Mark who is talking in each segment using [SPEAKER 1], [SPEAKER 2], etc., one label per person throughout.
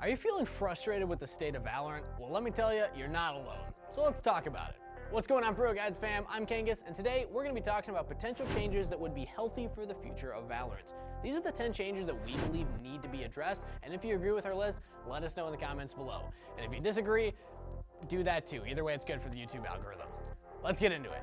[SPEAKER 1] Are you feeling frustrated with the state of Valorant? Well, let me tell you, you're not alone. So let's talk about it. What's going on, ProGuides fam? I'm Kangas, and today we're going to be talking about potential changes that would be healthy for the future of Valorant. These are the 10 changes that we believe need to be addressed, and if you agree with our list, let us know in the comments below. And if you disagree, do that too. Either way, it's good for the YouTube algorithm. Let's get into it.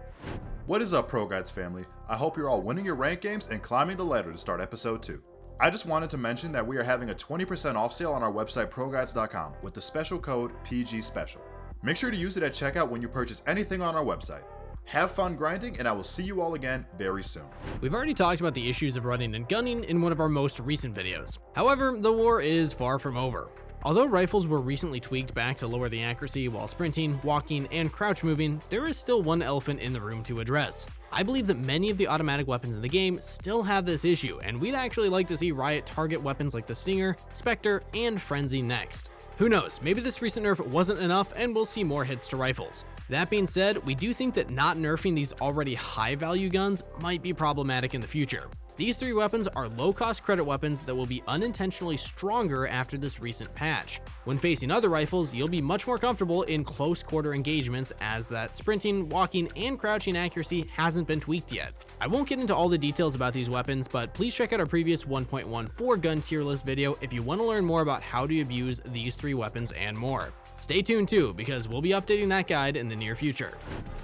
[SPEAKER 2] What is up, ProGuides family? I hope you're all winning your rank games and climbing the ladder to start episode 2. I just wanted to mention that we are having a 20% off sale on our website ProGuides.com with the special code PGSPECIAL. Make sure to use it at checkout when you purchase anything on our website. Have fun grinding, and I will see you all again very soon.
[SPEAKER 1] We've already talked about the issues of running and gunning in one of our most recent videos. However, the war is far from over. Although rifles were recently tweaked back to lower the accuracy while sprinting, walking, and crouch moving, there is still one elephant in the room to address. I believe that many of the automatic weapons in the game still have this issue, and we'd actually like to see Riot target weapons like the Stinger, Spectre, and Frenzy next. Who knows, maybe this recent nerf wasn't enough and we'll see more hits to rifles. That being said, we do think that not nerfing these already high value guns might be problematic in the future. These three weapons are low-cost credit weapons that will be unintentionally stronger after this recent patch. When facing other rifles, you'll be much more comfortable in close quarter engagements as that sprinting, walking, and crouching accuracy hasn't been tweaked yet. I won't get into all the details about these weapons, but please check out our previous 1.14 gun tier list video if you want to learn more about how to abuse these three weapons and more. Stay tuned too, because we'll be updating that guide in the near future.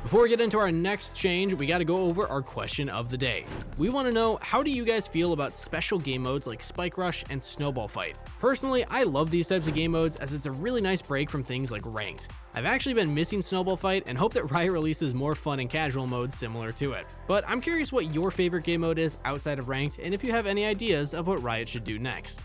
[SPEAKER 1] Before we get into our next change, we gotta go over our question of the day. We wanna know, how do you guys feel about special game modes like Spike Rush and Snowball Fight? Personally, I love these types of game modes as it's a really nice break from things like Ranked. I've actually been missing Snowball Fight and hope that Riot releases more fun and casual modes similar to it. But I'm curious what your favorite game mode is outside of Ranked, and if you have any ideas of what Riot should do next.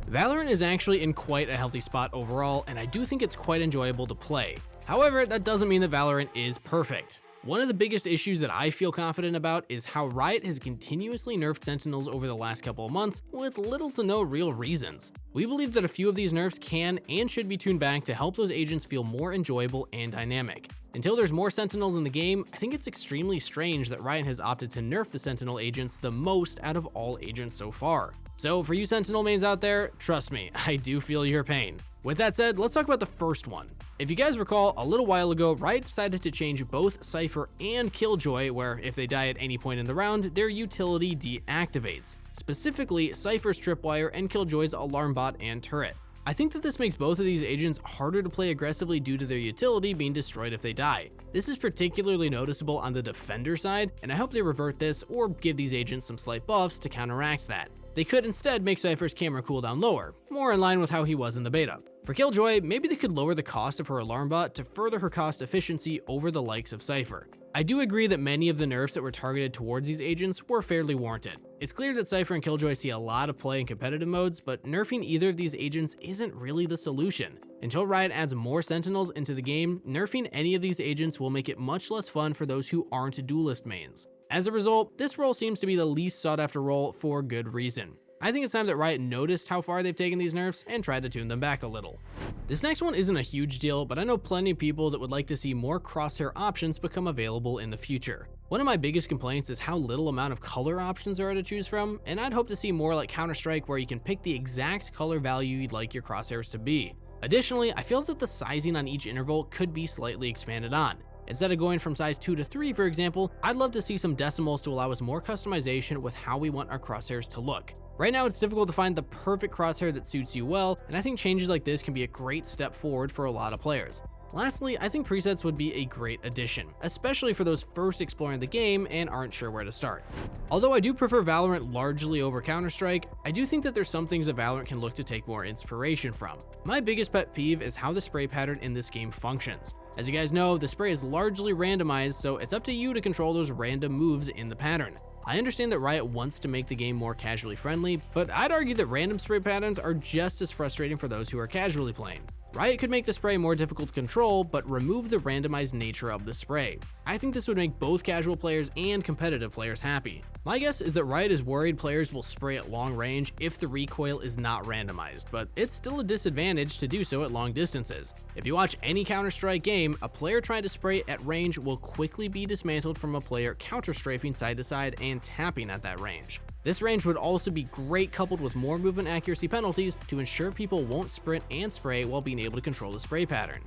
[SPEAKER 1] Valorant is actually in quite a healthy spot overall, and I do think it's quite enjoyable to play. However, that doesn't mean that Valorant is perfect. One of the biggest issues that I feel confident about is how Riot has continuously nerfed Sentinels over the last couple of months with little to no real reasons. We believe that a few of these nerfs can and should be tuned back to help those agents feel more enjoyable and dynamic. Until there's more Sentinels in the game, I think it's extremely strange that Riot has opted to nerf the Sentinel agents the most out of all agents so far. So for you Sentinel mains out there, trust me, I do feel your pain. With that said, let's talk about the first one. If you guys recall, a little while ago, Riot decided to change both Cypher and Killjoy, where if they die at any point in the round, their utility deactivates. Specifically, Cypher's Tripwire and Killjoy's Alarm Bot and Turret. I think that this makes both of these agents harder to play aggressively due to their utility being destroyed if they die. This is particularly noticeable on the defender side, and I hope they revert this or give these agents some slight buffs to counteract that. They could instead make Cypher's camera cooldown lower, more in line with how he was in the beta. For Killjoy, maybe they could lower the cost of her alarm bot to further her cost efficiency over the likes of Cypher. I do agree that many of the nerfs that were targeted towards these agents were fairly warranted. It's clear that Cypher and Killjoy see a lot of play in competitive modes, but nerfing either of these agents isn't really the solution. Until Riot adds more Sentinels into the game, nerfing any of these agents will make it much less fun for those who aren't duelist mains. As a result, this role seems to be the least sought after role for good reason. I think it's time that Riot noticed how far they've taken these nerfs and tried to tune them back a little. This next one isn't a huge deal, but I know plenty of people that would like to see more crosshair options become available in the future. One of my biggest complaints is how little amount of color options there are to choose from, and I'd hope to see more like Counter-Strike where you can pick the exact color value you'd like your crosshairs to be. Additionally, I feel that the sizing on each interval could be slightly expanded on. Instead of going from size 2 to 3, for example, I'd love to see some decimals to allow us more customization with how we want our crosshairs to look. Right now, it's difficult to find the perfect crosshair that suits you well, and I think changes like this can be a great step forward for a lot of players. Lastly, I think presets would be a great addition, especially for those first exploring the game and aren't sure where to start. Although I do prefer Valorant largely over Counter-Strike, I do think that there's some things that Valorant can look to take more inspiration from. My biggest pet peeve is how the spray pattern in this game functions. As you guys know, the spray is largely randomized, so it's up to you to control those random moves in the pattern. I understand that Riot wants to make the game more casually friendly, but I'd argue that random spray patterns are just as frustrating for those who are casually playing. Riot could make the spray more difficult to control, but remove the randomized nature of the spray. I think this would make both casual players and competitive players happy. My guess is that Riot is worried players will spray at long range if the recoil is not randomized, but it's still a disadvantage to do so at long distances. If you watch any Counter-Strike game, a player trying to spray at range will quickly be dismantled from a player counter-strafing side to side and tapping at that range. This range would also be great coupled with more movement accuracy penalties to ensure people won't sprint and spray while being able to control the spray pattern.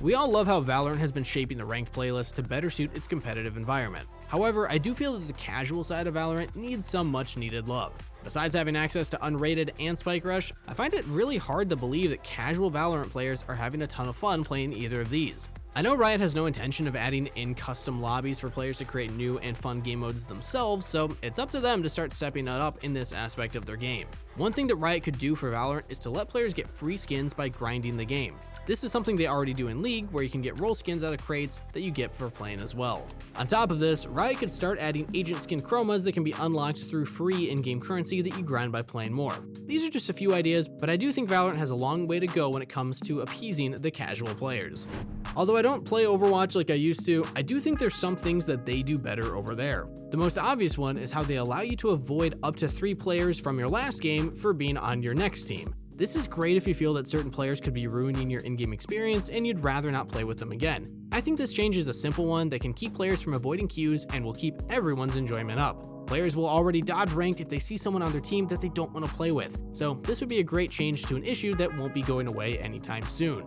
[SPEAKER 1] We all love how Valorant has been shaping the ranked playlist to better suit its competitive environment. However, I do feel that the casual side of Valorant needs some much needed love. Besides having access to Unrated and Spike Rush, I find it really hard to believe that casual Valorant players are having a ton of fun playing either of these. I know Riot has no intention of adding in custom lobbies for players to create new and fun game modes themselves, so it's up to them to start stepping it up in this aspect of their game. One thing that Riot could do for Valorant is to let players get free skins by grinding the game. This is something they already do in League, where you can get role skins out of crates that you get for playing as well. On top of this, Riot could start adding agent skin chromas that can be unlocked through free in-game currency that you grind by playing more. These are just a few ideas, but I do think Valorant has a long way to go when it comes to appeasing the casual players. Although I don't play Overwatch like I used to, I do think there's some things that they do better over there. The most obvious one is how they allow you to avoid up to 3 players from your last game for being on your next team. This is great if you feel that certain players could be ruining your in-game experience and you'd rather not play with them again. I think this change is a simple one that can keep players from avoiding queues and will keep everyone's enjoyment up. Players will already dodge ranked if they see someone on their team that they don't want to play with, so this would be a great change to an issue that won't be going away anytime soon.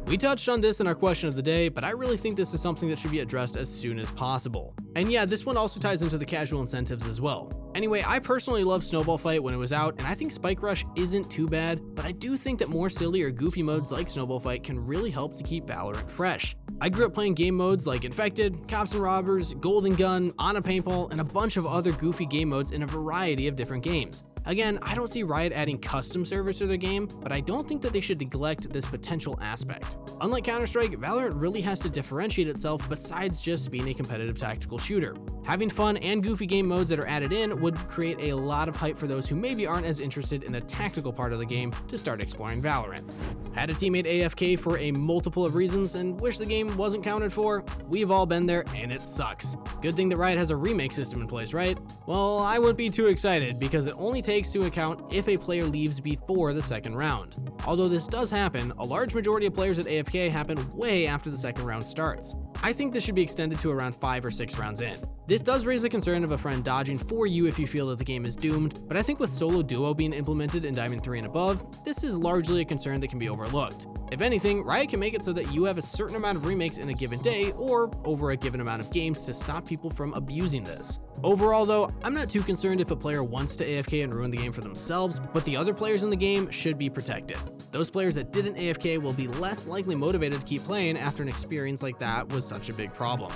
[SPEAKER 1] We touched on this in our question of the day, but I really think this is something that should be addressed as soon as possible. And yeah, this one also ties into the casual incentives as well. Anyway, I personally loved Snowball Fight when it was out, and I think Spike Rush isn't too bad, but I do think that more silly or goofy modes like Snowball Fight can really help to keep Valorant fresh. I grew up playing game modes like Infected, Cops and Robbers, Golden Gun, On a Paintball, and a bunch of other goofy game modes in a variety of different games. Again, I don't see Riot adding custom servers to their game, but I don't think that they should neglect this potential aspect. Unlike Counter-Strike, Valorant really has to differentiate itself besides just being a competitive tactical shooter. Having fun and goofy game modes that are added in would create a lot of hype for those who maybe aren't as interested in the tactical part of the game to start exploring Valorant. Had a teammate AFK for a multiple of reasons and wish the game wasn't counted for? We've all been there and it sucks. Good thing that Riot has a remake system in place, right? Well, I wouldn't be too excited because it only takes into account if a player leaves before the second round. Although this does happen, a large majority of players at AFK happen way after the second round starts. I think this should be extended to around 5 or 6 rounds in. This does raise the concern of a friend dodging for you if you feel that the game is doomed, but I think with solo duo being implemented in Diamond 3 and above, this is largely a concern that can be overlooked. If anything, Riot can make it so that you have a certain amount of remakes in a given day or over a given amount of games to stop people from abusing this. Overall though, I'm not too concerned if a player wants to AFK and ruin the game for themselves, but the other players in the game should be protected. Those players that didn't AFK will be less likely motivated to keep playing after an experience like that was such a big problem.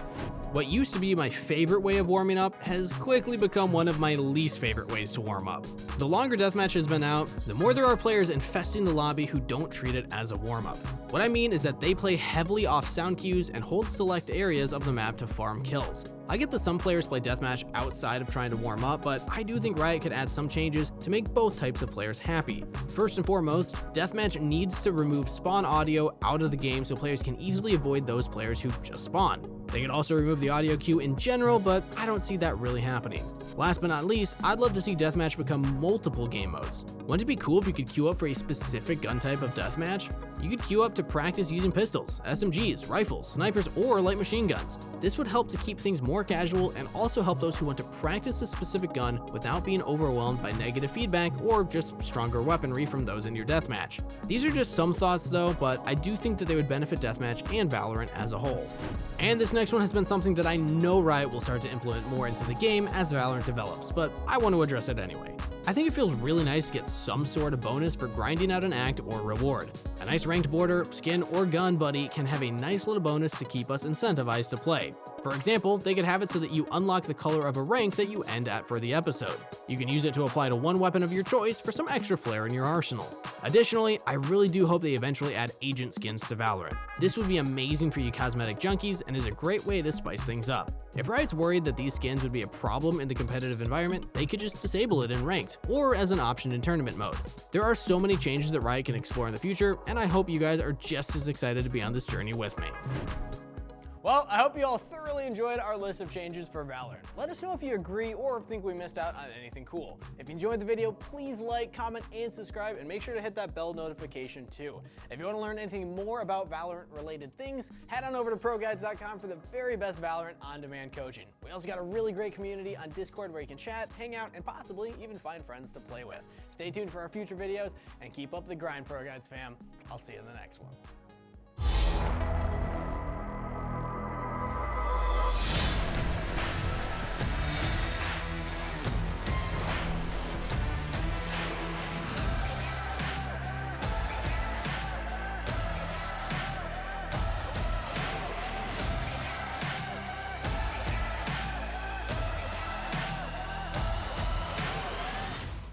[SPEAKER 1] What used to be my favorite way of warming up has quickly become one of my least favorite ways to warm up. The longer deathmatch has been out, the more there are players infesting the lobby who don't treat it as a warm-up. What I mean is that they play heavily off sound cues and hold select areas of the map to farm kills. I get that some players play deathmatch outside of trying to warm up, but I do think Riot could add some changes to make both types of players happy. First and foremost, deathmatch needs to remove spawn audio out of the game so players can easily avoid those players who just spawn. They could also remove the audio cue in general, but I don't see that really happening. Last but not least, I'd love to see deathmatch become multiple game modes. Wouldn't it be cool if you could queue up for a specific gun type of deathmatch? You could queue up to practice using pistols, SMGs, rifles, snipers, or light machine guns. This would help to keep things more casual and also help those who want to practice a specific gun without being overwhelmed by negative feedback or just stronger weaponry from those in your deathmatch. These are just some thoughts though, but I do think that they would benefit deathmatch and Valorant as a whole. And this next one has been something that I know Riot will start to implement more into the game as Valorant develops, but I want to address it anyway. I think it feels really nice to get some sort of bonus for grinding out an act or reward. A nice ranked border, skin, or gun buddy can have a nice little bonus to keep us incentivized to play. For example, they could have it so that you unlock the color of a rank that you end at for the episode. You can use it to apply to one weapon of your choice for some extra flair in your arsenal. Additionally, I really do hope they eventually add agent skins to Valorant. This would be amazing for you cosmetic junkies and is a great way to spice things up. If Riot's worried that these skins would be a problem in the competitive environment, they could just disable it in ranked, or as an option in tournament mode. There are so many changes that Riot can explore in the future, and I hope you guys are just as excited to be on this journey with me. Well, I hope you all thoroughly enjoyed our list of changes for Valorant. Let us know if you agree or think we missed out on anything cool. If you enjoyed the video, please like, comment, and subscribe, and make sure to hit that bell notification too. If you want to learn anything more about Valorant-related things, head on over to ProGuides.com for the very best Valorant on-demand coaching. We also got a really great community on Discord where you can chat, hang out, and possibly even find friends to play with. Stay tuned for our future videos, and keep up the grind, ProGuides fam. I'll see you in the next one.